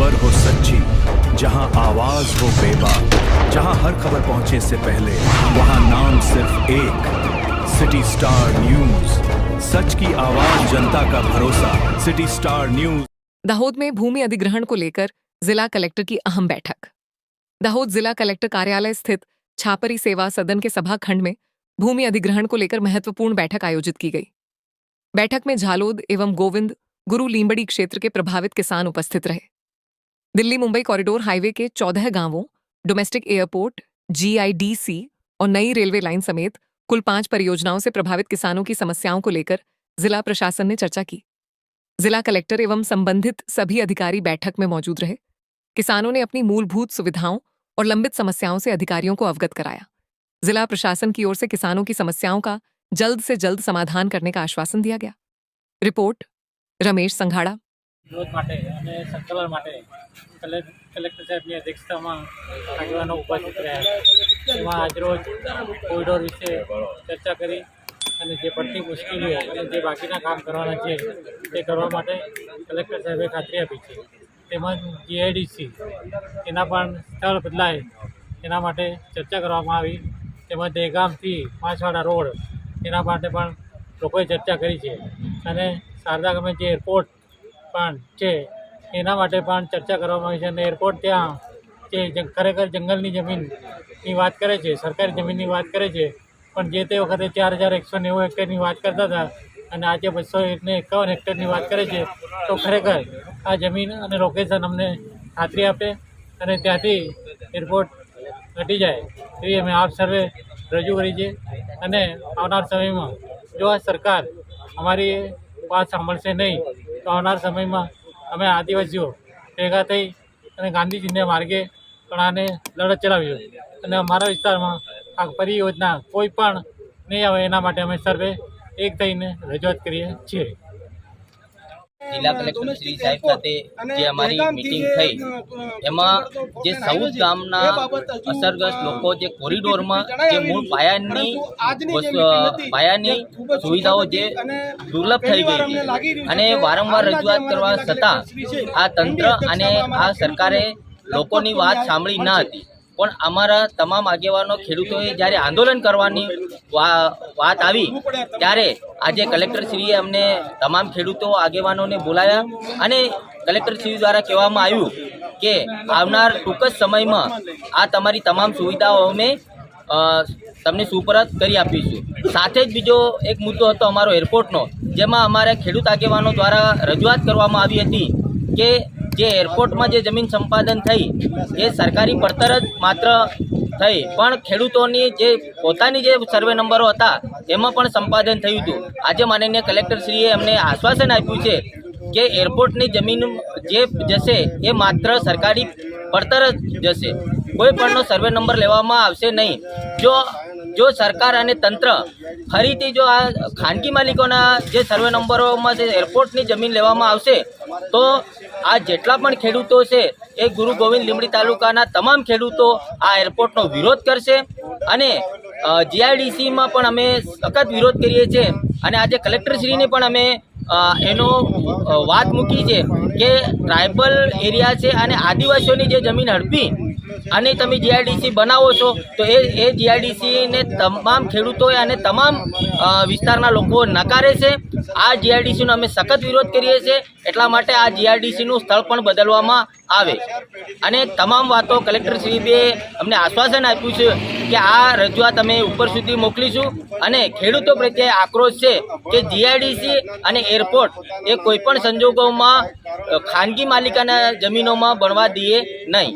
खबर हो सच्ची, जहां आवाज हो बेबाक, जहां हर खबर पहुंचे से पहले वहां नाम सिर्फ एक, सिटी स्टार न्यूज। सच की आवाज, जनता का भरोसा, सिटी स्टार न्यूज। दाहोद में भूमि अधिग्रहण को लेकर जिला कलेक्टर की अहम बैठक। दाहोद जिला कलेक्टर कार्यालय स्थित छापरी सेवा सदन के सभाखंड में भूमि अधिग्रहण को लेकर महत्वपूर्ण बैठक आयोजित की गई। बैठक में झालोद एवं गोविंद गुरु लींबड़ी क्षेत्र के प्रभावित किसान उपस्थित रहे। दिल्ली मुंबई कॉरिडोर हाईवे के 14 गांवों, डोमेस्टिक एयरपोर्ट, GIDC और नई रेलवे लाइन समेत कुल 5 परियोजनाओं से प्रभावित किसानों की समस्याओं को लेकर जिला प्रशासन ने चर्चा की। जिला कलेक्टर एवं संबंधित सभी अधिकारी बैठक में मौजूद रहे। किसानों ने अपनी मूलभूत सुविधाओं और लंबित समस्याओं से अधिकारियों को अवगत कराया। जिला प्रशासन की ओर से किसानों की समस्याओं का जल्द से जल्द समाधान करने का आश्वासन दिया गया। रिपोर्ट रमेश संघाड़ा। વિરોધ માટે અને સંકલન માટે કલેક્ટર સાહેબની અધ્યક્ષતામાં આગેવાનો ઉપસ્થિત રહ્યા. એમાં આજરોજ કોરિડોર વિશે ચર્ચા કરી અને જે પડતી મુશ્કેલીઓ અને જે બાકીના કામ કરવાના છે તે કરવા માટે કલેક્ટર સાહેબે ખાતરી આપી છે. તેમજ GIDC એના પણ સ્થળ બદલાય એના માટે ચર્ચા કરવામાં આવી. તેમજ દહેગામથી પાંચવાડા રોડ એના માટે પણ લોકોએ ચર્ચા કરી છે અને શારદા ગામે જે એરપોર્ટ પણ છે એના માટે પણ ચર્ચા કરવામાં આવી છે અને એરપોર્ટ ત્યાં જે ખરેખર જંગલની જમીનની વાત કરે છે, સરકારી જમીનની વાત કરે છે, પણ જે તે વખતે 4190 હેક્ટરની વાત કરતા હતા અને આજે 251 હેક્ટરની વાત કરે છે. તો ખરેખર આ જમીન અને લોકેશન અમને ખાતરી આપે અને ત્યાંથી એરપોર્ટ ઘટી જાય એવી અમે આપ સર્વે રજૂ કરી છે. અને આવનાર સમયમાં જો આ સરકાર અમારી વાત સાંભળશે નહીં તો આવનાર સમયમાં અમે આદિવાસીઓ ભેગા થઈ અને ગાંધીજીને માર્ગે પણ આને લડત ચલાવીશું અને અમારા વિસ્તારમાં આ પરિયોજના કોઈ પણ નહીં આવે એના માટે અમે સર્વે એક થઈને રજૂઆત કરીએ છીએ. જિલ્લા કલેક્ટર શ્રી સાહેબ સાથે જે અમારી મીટિંગ થઈ એમાં જે 14 ગામના અસરગ્રસ્ત લોકો જે કોરિડોરમાં જે મૂળ પાયાની સુવિધાઓ જે દુર્લભ થઈ ગઈ હતી અને વારંવાર રજૂઆત કરવા છતાં આ તંત્ર અને આ સરકારે લોકોની વાત સાંભળી ન હતી. પણ અમારા તમામ આગેવાનો ખેડૂતોએ જ્યારે આંદોલન કરવાની વાત આવી ત્યારે આજે કલેક્ટરશ્રીએ અમને તમામ ખેડૂતો આગેવાનોને બોલાયા અને કલેક્ટરશ્રી દ્વારા કહેવામાં આવ્યું કે આવનાર ટૂંક જ સમયમાં આ તમારી તમામ સુવિધાઓ અમે તમને સુપરત કરી આપીશું. સાથે જ બીજો એક મુદ્દો હતો અમારો એરપોર્ટનો, જેમાં અમારા ખેડૂત આગેવાનો દ્વારા રજૂઆત કરવામાં આવી હતી કે જે એરપોર્ટમાં જે જમીન સંપાદન થઈ એ સરકારી પડતર જ માત્ર થઈ, પણ ખેડૂતોની જે પોતાની જે સર્વે નંબરો હતા એમાં પણ સંપાદન થયું હતું. આજે માનનીય કલેક્ટરશ્રીએ અમને આશ્વાસન આપ્યું છે કે એરપોર્ટની જમીન જે જશે એ માત્ર સરકારી પડતર જ જશે, કોઈ પણનો સર્વે નંબર લેવામાં આવશે નહીં. જો સરકાર અને તંત્ર ફરીથી જો આ ખાનગી માલિકોના જે સર્વે નંબરોમાં જે એરપોર્ટની જમીન લેવામાં આવશે તો આ જેટલા પણ ખેડૂતો છે એ ગુરુ ગોવિંદ લીંબડી તાલુકાના તમામ ખેડૂતો આ એરપોર્ટનો વિરોધ કરશે અને GIDCમાં પણ અમે સખત વિરોધ કરીએ છીએ. અને આજે કલેક્ટરશ્રીને પણ અમે એનો વાત મૂકી છે કે ટ્રાઇબલ એરિયા છે અને આદિવાસીઓની જે જમીન હડપી અને તમે GIDC બનાવો છો તો એ GIDCને તમામ ખેડૂતોએ અને તમામ વિસ્તારના લોકો નકારે છે. આ GIDCનો અમે સખત વિરોધ કરીએ છીએ. એટલા માટે આ GIDCનું સ્થળ પણ બદલવામાં આવે અને તમામ વાતો કલેક્ટરશ્રીએ અમને આશ્વાસન આપ્યું છે કે આ રજૂઆત અમે ઉપર સુધી મોકલીશું અને ખેડૂતો પ્રત્યે આક્રોશ છે કે GIDC અને એરપોર્ટ એ કોઈપણ સંજોગોમાં ખાનગી માલિકાના જમીનોમાં બનવા દઈએ નહીં.